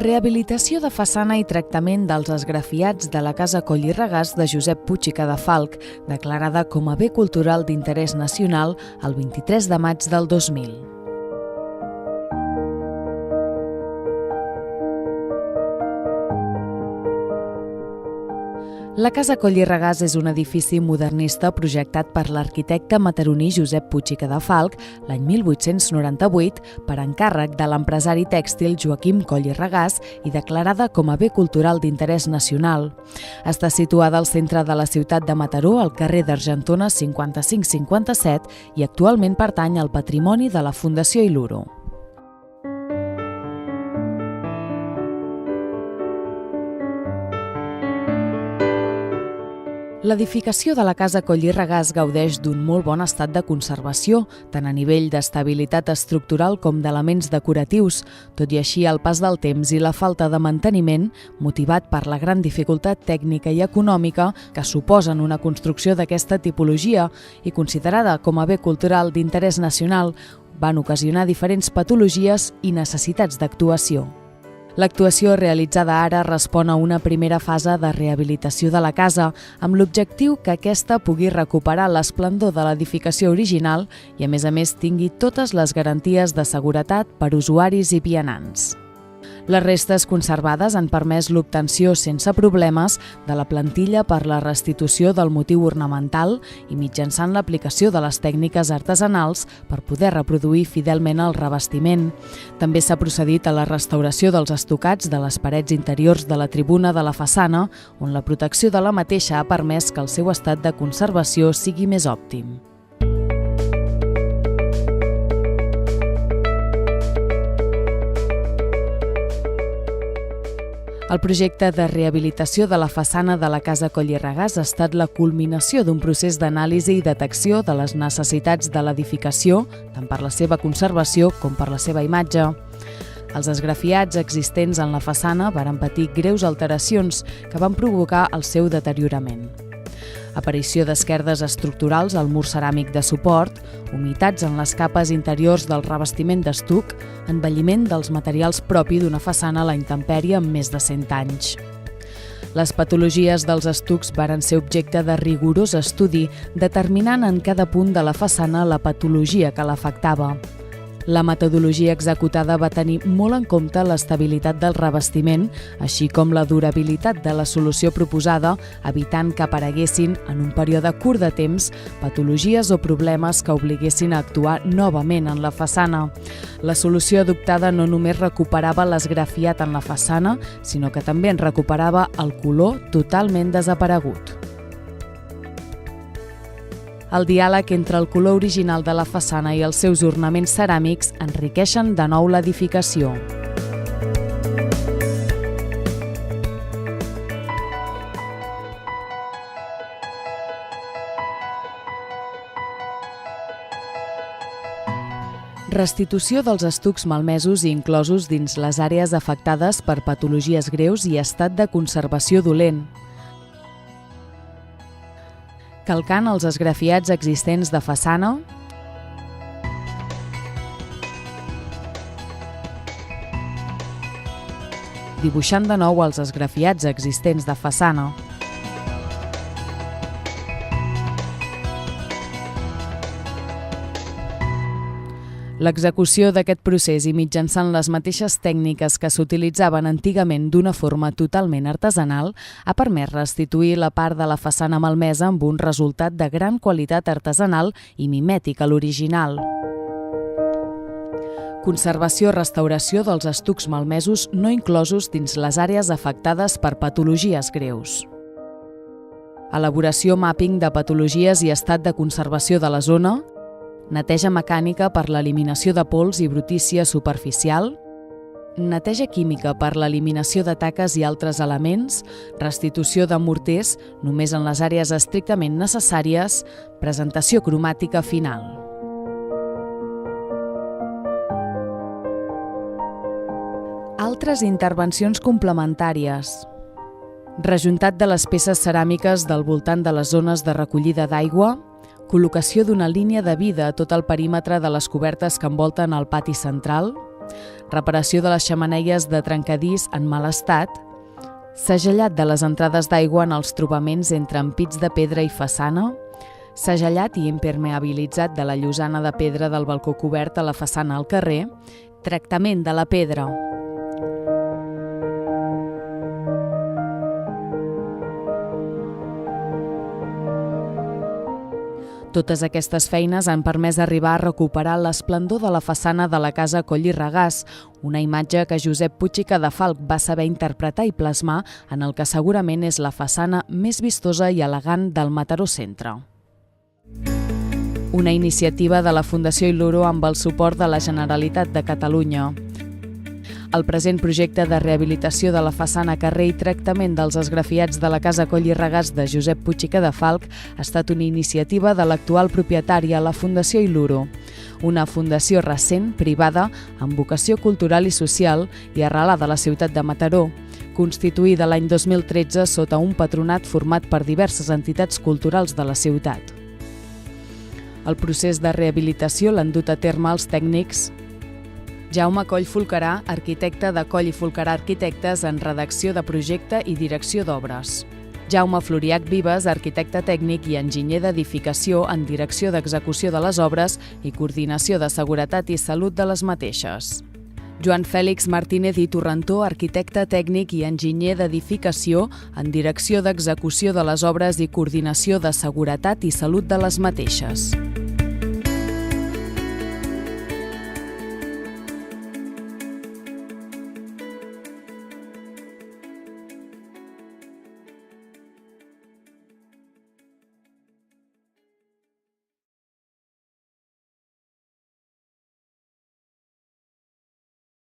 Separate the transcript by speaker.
Speaker 1: Rehabilitació de façana i tractament dels esgrafiats de la Casa Coll i Regàs de Josep Puig i Cadafalch, declarada com a bé cultural d'interès nacional el 23 de maig del 2000. La Casa Coll i Regàs és un edifici modernista projectat per l'arquitecte mataroní Josep Puig i Cadafalch l'any 1898 per encàrrec de l'empresari tèxtil Joaquim Coll i Regàs i declarada com a bé cultural d'interès nacional. Està situada al centre de la ciutat de Mataró, al carrer d'Argentona 55-57 i actualment pertany al patrimoni de la Fundació Iluro. L'edificació de la Casa Coll i Regàs gaudeix d'un molt bon estat de conservació, tant a nivell d'estabilitat estructural com d'elements decoratius. Tot i així, el pas del temps i la falta de manteniment, motivat per la gran dificultat tècnica i econòmica que suposen una construcció d'aquesta tipologia i considerada com a bé cultural d'interès nacional, van ocasionar diferents patologies i necessitats d'actuació. L'actuació realitzada ara respon a una primera fase de rehabilitació de la casa, amb l'objectiu que aquesta pugui recuperar l'esplendor de l'edificació original i, a més, tingui totes les garanties de seguretat per usuaris i vianants. Les restes conservades han permès l'obtenció sense problemes de la plantilla per la restitució del motiu ornamental i mitjançant l'aplicació de les tècniques artesanals per poder reproduir fidelment el revestiment. També s'ha procedit a la restauració dels estucats de les parets interiors de la tribuna de la façana, on la protecció de la mateixa ha permès que el seu estat de conservació sigui més òptim. El projecte de rehabilitació de la façana de la Casa Coll i Regàs ha estat la culminació d'un procés d'anàlisi i detecció de les necessitats de l'edificació, tant per la seva conservació com per la seva imatge. Els esgrafiats existents en la façana varen patir greus alteracions que van provocar el seu deteriorament. Aparició d'esquerdes estructurals al mur ceràmic de suport, humitats en les capes interiors del revestiment d'estuc, envelliment dels materials propi d'una façana a la intempèrie amb més de 100 anys. Les patologies dels estucs varen ser objecte de rigorós estudi, determinant en cada punt de la façana la patologia que l'afectava. La metodologia executada va tenir molt en compte l'estabilitat del revestiment, així com la durabilitat de la solució proposada, evitant que apareguessin, en un període curt de temps, patologies o problemes que obliguessin a actuar novament en la façana. La solució adoptada no només recuperava l'esgrafiat en la façana, sinó que també en recuperava el color totalment desaparegut. El diàleg entre el color original de la façana i els seus ornaments ceràmics enriqueixen de nou l'edificació. Restitució dels estucs malmesos i inclosos dins les àrees afectades per patologies greus i estat de conservació dolent. Calcant els esgrafiats existents de façana, dibuixant de nou els esgrafiats existents de façana. L'execució d'aquest procés i mitjançant les mateixes tècniques que s'utilitzaven antigament d'una forma totalment artesanal ha permès restituir la part de la façana malmesa amb un resultat de gran qualitat artesanal i mimètic a l'original. Conservació-restauració dels estucs malmesos no inclosos dins les àrees afectades per patologies greus. Elaboració mapping de patologies i estat de conservació de la zona, neteja mecànica per l'eliminació de pols i brutícia superficial, neteja química per l'eliminació de taques i altres elements, restitució de morters només en les àrees estrictament necessàries, presentació cromàtica final. Altres intervencions complementàries. Rejuntat de les peces ceràmiques del voltant de les zones de recollida d'aigua, col·locació d'una línia de vida a tot el perímetre de les cobertes que envolten el pati central, reparació de les xemeneies de trencadís en mal estat, segellat de les entrades d'aigua en els trobaments entre ampits de pedra i façana, segellat i impermeabilitzat de la llosana de pedra del balcó cobert a la façana al carrer, tractament de la pedra. Totes aquestes feines han permès arribar a recuperar l'esplendor de la façana de la casa Coll i Regàs, una imatge que Josep Puig i Cadafalch va saber interpretar i plasmar en el que segurament és la façana més vistosa i elegant del Mataró Centre. Una iniciativa de la Fundació Il·luro amb el suport de la Generalitat de Catalunya. El present projecte de rehabilitació de la façana carrer i tractament dels esgrafiats de la casa Coll i Regàs de Josep Puig i Cadafalch ha estat una iniciativa de l'actual propietària, la Fundació Il·luro, una fundació recent, privada, amb vocació cultural i social i arrelada a la ciutat de Mataró, constituïda l'any 2013 sota un patronat format per diverses entitats culturals de la ciutat. El procés de rehabilitació l'han dut a terme els tècnics Jaume Coll Folcarà, arquitecte de Coll i Folcarà Arquitectes en redacció de projecte i direcció d'obres. Jaume Floriach Vives, arquitecte tècnic i enginyer d'edificació en direcció d'execució de les obres i coordinació de seguretat i salut de les mateixes. Joan Fèlix Martínez i Torrentó, arquitecte tècnic i enginyer d'edificació en direcció d'execució de les obres i coordinació de seguretat i salut de les mateixes.